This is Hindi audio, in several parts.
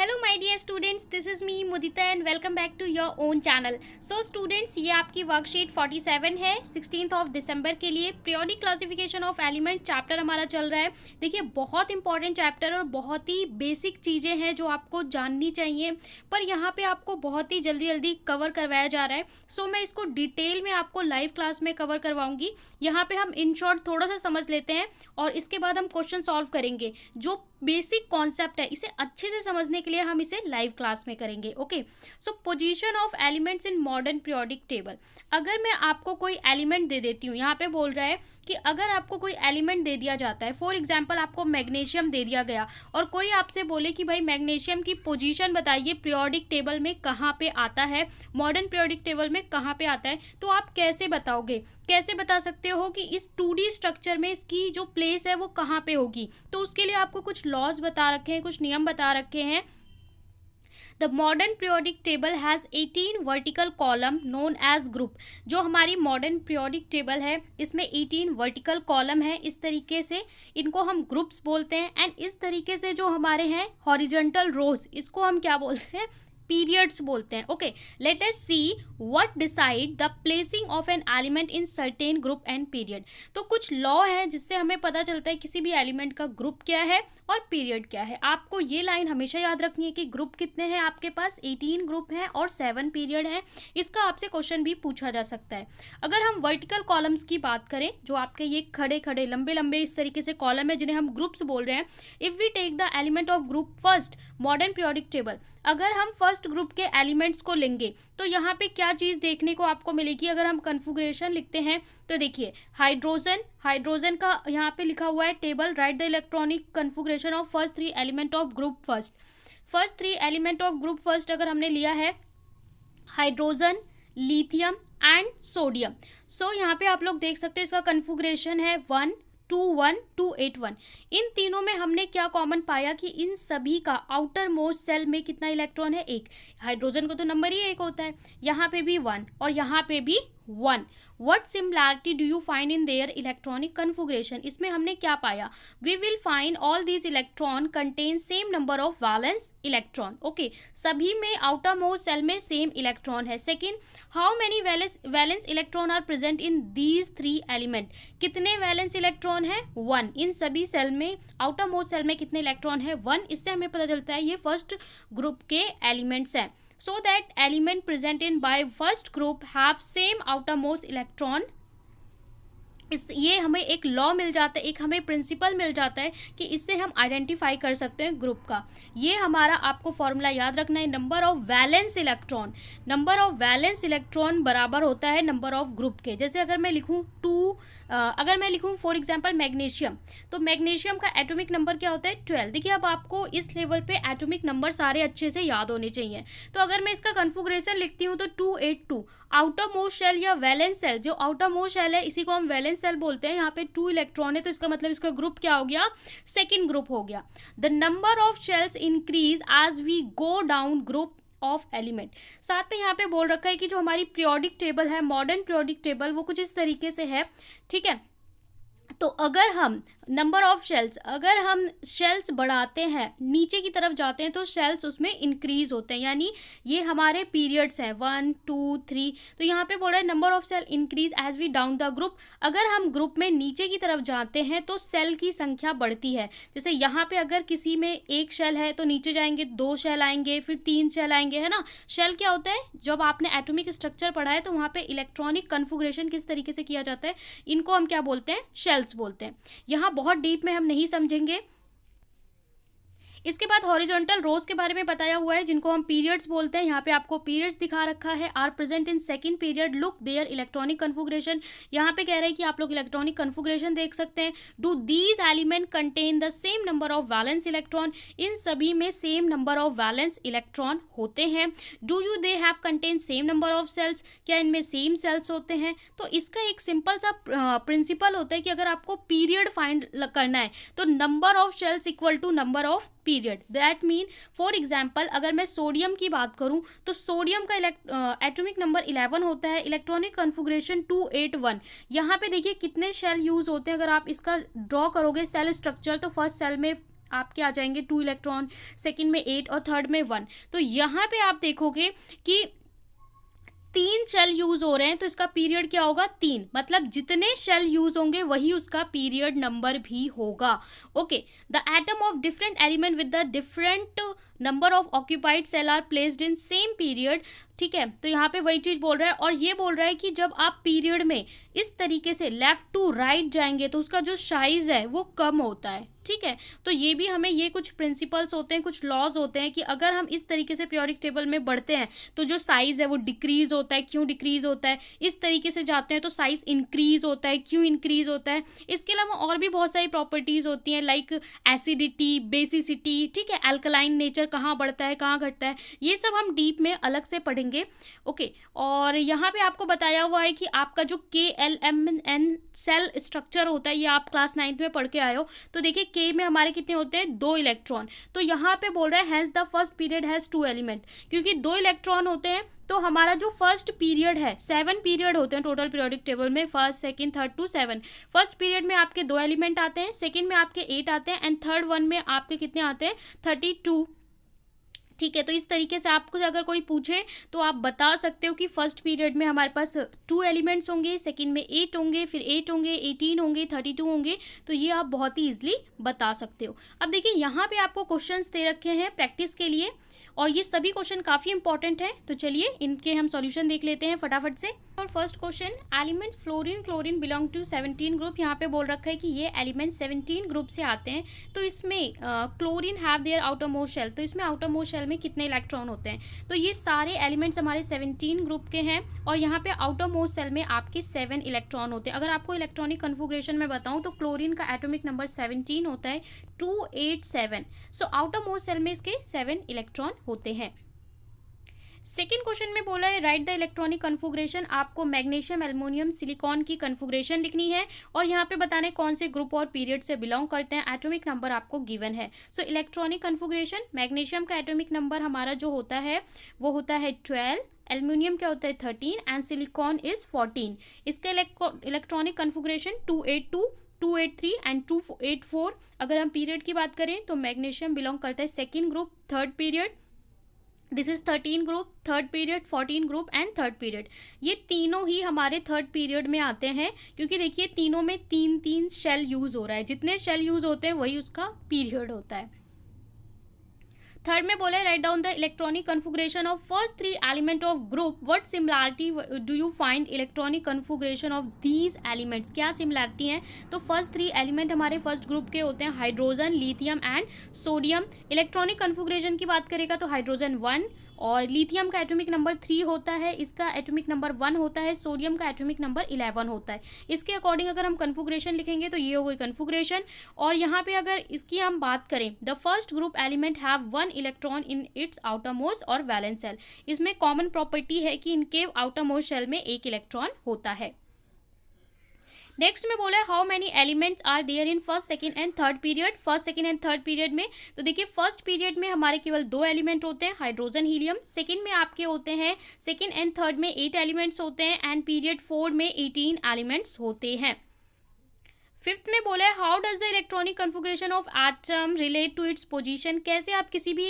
Hello my dear students, this is me Mudita and welcome back to your own channel. So students, ये आपकी वर्कशीट 47 है 16 ऑफ दिसंबर के लिए। Periodic classification of element chapter हमारा चल रहा है। देखिए, बहुत इंपॉर्टेंट चैप्टर और बहुत ही बेसिक चीज़ें हैं जो आपको जाननी चाहिए, पर यहाँ पे आपको बहुत ही जल्दी जल्दी कवर करवाया जा रहा है। सो मैं इसको डिटेल में आपको लाइव क्लास में कवर करवाऊंगी। यहाँ पे हम इन शॉर्ट थोड़ा सा समझ लेते हैं और इसके बाद हम क्वेश्चन सॉल्व करेंगे। जो बेसिक कॉन्सेप्ट है, इसे अच्छे से समझने के लिए हम इसे लाइव क्लास में करेंगे। Okay, so position of elements in modern periodic table. अगर मैं आपको कोई एलिमेंट दे देती हूँ, यहाँ पे बोल रहा है कि अगर आपको कोई एलिमेंट दे दिया जाता है, फॉर एग्जांपल आपको मैग्नीशियम दे दिया गया और कोई आपसे बोले कि भाई मैग्नीशियम की पोजीशन बताइए पीरियोडिक टेबल में कहाँ पे आता है, मॉडर्न पीरियोडिक टेबल में कहाँ पे आता है, तो आप कैसे बताओगे? कैसे बता सकते हो कि इस 2D स्ट्रक्चर में इसकी जो प्लेस है वो कहाँ पे होगी? तो उसके लिए आपको कुछ लॉज बता रखे हैं, कुछ नियम बता रखे हैं। The modern periodic table has 18 vertical column known age group. जो हमारी मॉडर्न पीरियोडिक टेबल है, इसमें 18 वर्टिकल कॉलम है। इस तरीके से इनको हम ग्रुप्स बोलते हैं। एंड इस तरीके से जो हमारे हैं हॉरिजॉन्टल रोज, इसको हम क्या बोलते हैं? पीरियड्स बोलते हैं। Okay, let us see what decide the placing of an element in certain group and period. तो कुछ लॉ है जिससे हमें पता चलता है किसी भी एलिमेंट का ग्रुप क्या है और पीरियड क्या है। आपको ये लाइन हमेशा याद रखनी है कि ग्रुप कितने हैं आपके पास, 18 ग्रुप हैं और 7 पीरियड हैं। इसका आपसे क्वेश्चन भी पूछा जा सकता है। अगर हम वर्टिकल कॉलम्स की बात करें, जो आपके ये खड़े खड़े लंबे लंबे इस तरीके से कॉलम है जिन्हें हम ग्रुप्स बोल रहे हैं, if we take the element of group first modern periodic table, अगर हम फर्स्ट ग्रुप के एलिमेंट्स को लेंगे तो यहाँ पे क्या चीज़ देखने को आपको मिलेगी? अगर हम कन्फिगरेशन लिखते हैं तो देखिए, हाइड्रोजन का यहाँ पे लिखा हुआ है table, right the electronic configuration of first 3 element of group first 3 element of group first अगर हमने लिया है हाइड्रोजन, लिथियम एंड सोडियम। सो यहाँ पे आप लोग देख सकते हैं इसका कन्फिगरेशन है 1 2 1 2 8 1। इन तीनों में हमने क्या कॉमन पाया कि इन सभी का आउटर मोस्ट सेल में कितना इलेक्ट्रॉन है? 1। हाइड्रोजन को तो नंबर ही 1 होता है। यहाँ पे भी 1 और यहाँ पे भी 1। What similarity do you find in their electronic configuration? इसमें हमने क्या पाया? We will find all these electron contain same number of valence electron. Okay, सभी में outermost cell में same electron है। Second, how many valence electron are present in these 3 element? कितने valence electron है? 1। इन सभी सेल में outermost cell में कितने इलेक्ट्रॉन है? 1। इससे हमें पता चलता है ये फर्स्ट ग्रुप के एलिमेंट्स हैं। So that element present in by first group have same outermost electron। ये हमें एक लॉ मिल जाता है, एक हमें प्रिंसिपल मिल जाता है कि इससे हम आइडेंटिफाई कर सकते हैं ग्रुप का। ये हमारा आपको फॉर्मूला याद रखना है, number of valence electron. Number of valence electron बराबर होता है नंबर ऑफ ग्रुप के। जैसे अगर मैं लिखूँ अगर मैं लिखूँ फॉर एग्जांपल मैग्नीशियम, तो मैग्नीशियम का एटॉमिक नंबर क्या होता है? 12। देखिए, अब आपको इस लेवल पे एटॉमिक नंबर सारे अच्छे से याद होने चाहिए। तो अगर मैं इसका कन्फिगरेशन लिखती हूँ तो 282। आउटर मोस्ट शेल या वैलेंस सेल, जो आउटर मोस्ट शेल है इसी को हम वैलेंस सेल बोलते हैं। यहाँ पे 2 इलेक्ट्रॉन है तो इसका मतलब इसका ग्रुप क्या हो गया? सेकेंड ग्रुप हो गया। The number of shells increase as we go down group of element. साथ में यहाँ पे बोल रखा है कि जो हमारी पीरियोडिक टेबल है, मॉडर्न पीरियोडिक टेबल, वो कुछ इस तरीके से है। ठीक है, तो अगर हम नंबर ऑफ शेल्स, अगर हम शेल्स बढ़ाते हैं, नीचे की तरफ जाते हैं, तो शेल्स उसमें इंक्रीज होते हैं। यानी ये हमारे पीरियड्स हैं 1 2 3। तो यहाँ पे बोल रहा है number of shell increase as we down the group. अगर हम ग्रुप में नीचे की तरफ जाते हैं तो सेल की संख्या बढ़ती है। जैसे यहाँ पे अगर किसी में 1 शेल है तो नीचे जाएंगे 2 शेल आएंगे, फिर 3 शेल आएंगे, है ना। शेल क्या होता है? जब आपने एटॉमिक स्ट्रक्चर पढ़ा है तो वहाँ पे इलेक्ट्रॉनिक कन्फिगरेशन किस तरीके से किया जाता है, इनको हम क्या बोलते हैं? शेल्स बोलते हैं। यहाँ बहुत डीप में हम नहीं समझेंगे। इसके बाद हॉरिजॉन्टल रोज के बारे में बताया हुआ है जिनको हम पीरियड्स बोलते हैं। यहाँ पे आपको पीरियड्स दिखा रखा है, are present in second period, look there electronic configuration. यहाँ पे कह रहे हैं कि आप लोग इलेक्ट्रॉनिक कन्फिगरेशन देख सकते हैं। Do these element contain the same number of valence electron? इन सभी में same number of valence electron होते हैं। Do you they have contain same number of shells? क्या इनमें सेम सेल्स होते हैं? तो इसका एक सिंपल सा प्रिंसिपल होता है कि अगर आपको पीरियड फाइंड करना है तो number of shells equal to number of period. That mean for example अगर मैं सोडियम की बात करूं तो सोडियम का एटॉमिक नंबर 11 होता है, इलेक्ट्रॉनिक कन्फिगरेशन 281। यहाँ पे देखिए कितने शेल यूज होते हैं। अगर आप इसका ड्रॉ करोगे सेल स्ट्रक्चर तो फर्स्ट सेल में आपके आ जाएंगे 2 इलेक्ट्रॉन, सेकंड में 8 और थर्ड में 1। तो यहाँ पे आप देखोगे कि 3 शेल यूज हो रहे हैं, तो इसका पीरियड क्या होगा 3, मतलब जितने शेल यूज होंगे वही उसका पीरियड नंबर भी होगा। Okay, the atom of different element with the different number of occupied shell are placed in same period. ठीक है, तो यहाँ पे वही चीज बोल रहा है, और ये बोल रहा है कि जब आप पीरियड में इस तरीके से लेफ्ट टू राइट जाएंगे तो उसका जो साइज है वो कम होता है। ठीक है, तो ये भी हमें, ये कुछ प्रिंसिपल्स होते हैं, कुछ लॉज होते हैं कि अगर हम इस तरीके से पीरियोडिक टेबल में बढ़ते हैं तो जो साइज है वो डिक्रीज होता है। क्यों डिक्रीज होता है? इस तरीके से जाते हैं तो साइज इंक्रीज होता है। क्यों इंक्रीज होता है? इसके अलावा और भी बहुत सारी प्रॉपर्टीज होती हैं, लाइक एसिडिटी, बेसिसिटी, ठीक है, अल्कलाइन नेचर कहाँ बढ़ता है कहाँ घटता है, ये सब हम डीप में अलग से पढ़ेंगे। ओके, और यहाँ पे आपको बताया हुआ है कि आपका जो KLMN सेल स्ट्रक्चर होता है, ये आप क्लास 9th में पढ़ के आए हो। तो देखिए के में हमारे कितने होते हैं 2 इलेक्ट्रॉन। तो यहाँ पे बोल रहा है has the first period has 2 element, क्योंकि 2 इलेक्ट्रॉन होते हैं तो हमारा जो फर्स्ट पीरियड है, 7 पीरियड होते हैं टोटल पीरियोडिक टेबल में, first second third to 7। First period में आपके 2 एलिमेंट आते हैं, सेकंड में आपके 8 आते हैं, एंड थर्ड वन में आपके कितने आते हैं 32। ठीक है, तो इस तरीके से आपको अगर कोई पूछे तो आप बता सकते हो कि फर्स्ट पीरियड में हमारे पास 2 एलिमेंट्स होंगे, सेकंड में 8 होंगे, फिर 8 होंगे, 18 होंगे, 32 होंगे। तो ये आप बहुत ही ईजिली बता सकते हो। अब देखिए यहाँ पे आपको क्वेश्चंस दे रखे हैं प्रैक्टिस के लिए, और ये सभी क्वेश्चन काफ़ी इंपॉर्टेंट हैं। तो चलिए इनके हम सॉल्यूशन देख लेते हैं फटाफट से। और first question, element fluorine chlorine belong to 17 group. यहाँ पे बोल रखा है कि ये एलिमेंट 17 ग्रुप से आते हैं। तो इसमें chlorine have their outermost shell, तो इसमें आउटर मोस्ट शेल में कितने इलेक्ट्रॉन होते हैं? तो ये सारे एलिमेंट्स हमारे 17 ग्रुप के हैं, और यहाँ पे आउटर मोस्ट शेल में आपके 7 इलेक्ट्रॉन होते हैं। अगर आपको इलेक्ट्रॉनिक कन्फिगरेशन में बताऊँ तो क्लोरीन का एटॉमिक नंबर 17 होता है, 287। सो आउटर मोस्ट शेल में इसके 7 इलेक्ट्रॉन होते हैं। सेकेंड क्वेश्चन में बोला है राइट द इलेक्ट्रॉनिक कन्फिगरेशन। आपको मैग्नीशियम, एल्युमिनियम, सिलिकॉन की कन्फिगरेशन लिखनी है, और यहाँ पे बताने कौन से ग्रुप और पीरियड से बिलोंग करते हैं। एटॉमिक नंबर आपको गिवन है। सो इलेक्ट्रॉनिक कन्फिगरेशन, मैग्नीशियम का एटॉमिक नंबर हमारा जो होता है वो होता है 12, एल्युमिनियम क्या होता है 13, एंड सिलिकॉन इज 14। इसका इलेक्ट्रॉनिक कन्फिगरेशन 282, 283 एंड 284। अगर हम पीरियड की बात करें तो मैग्नीशियम बिलोंग करता है second group, third period, this is 13 group, third period, 14 group and third period. ये तीनों ही हमारे थर्ड पीरियड में आते हैं, क्योंकि देखिए तीनों में 3 शेल यूज हो रहा है, जितने शेल यूज होते हैं वही उसका पीरियड होता है। थर्ड में बोले write down the electronic configuration of first 3 element of group, what similarity do you find electronic configuration of these elements. क्या सिमिलरिटी है? तो फर्स्ट 3 एलिमेंट हमारे फर्स्ट ग्रुप के होते हैं hydrogen, lithium and sodium. Electronic configuration की बात करेगा तो हाइड्रोजन 1, और लिथियम का एटॉमिक नंबर 3 होता है, इसका एटॉमिक नंबर 1 होता है, सोडियम का एटॉमिक नंबर 11 होता है। इसके अकॉर्डिंग अगर हम कन्फिगरेशन लिखेंगे तो ये हो गई कन्फिगरेशन। और यहाँ पे अगर इसकी हम बात करें, the first group element have 1 electron in its outer most और वैलेंस शेल। इसमें कॉमन प्रॉपर्टी है कि इनके आउटर मोस्ट शेल में 1 इलेक्ट्रॉन होता है। नेक्स्ट में बोला है how many elements are there in first, second and third period. First, second and third period में तो देखिए फर्स्ट पीरियड में हमारे केवल 2 एलिमेंट होते हैं, हाइड्रोजन, हीलियम। सेकंड में आपके होते हैं, सेकंड एंड थर्ड में 8 एलिमेंट्स होते हैं, एंड पीरियड 4 में 18 एलिमेंट्स होते हैं। फिफ्थ में बोला है how does the electronic configuration of atom relate to its position. कैसे आप किसी भी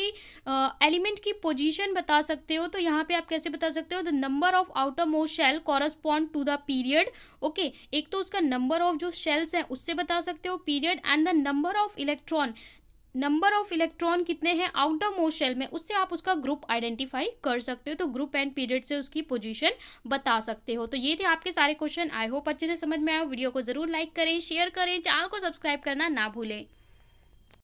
एलिमेंट की पोजीशन बता सकते हो? तो यहाँ पे आप कैसे बता सकते हो? The number of outermost shell correspond to the period. Okay, एक तो उसका नंबर ऑफ जो शेल्स हैं उससे बता सकते हो period, and the number of electron, number of electron कितने हैं आउटर मोस्ट शेल में, उससे आप उसका ग्रुप आइडेंटिफाई कर सकते हो। तो ग्रुप एंड पीरियड से उसकी पोजीशन बता सकते हो। तो ये थे आपके सारे क्वेश्चन। आई होप अच्छे से समझ में आए। वीडियो को जरूर लाइक करें, शेयर करें, चैनल को सब्सक्राइब करना ना भूलें।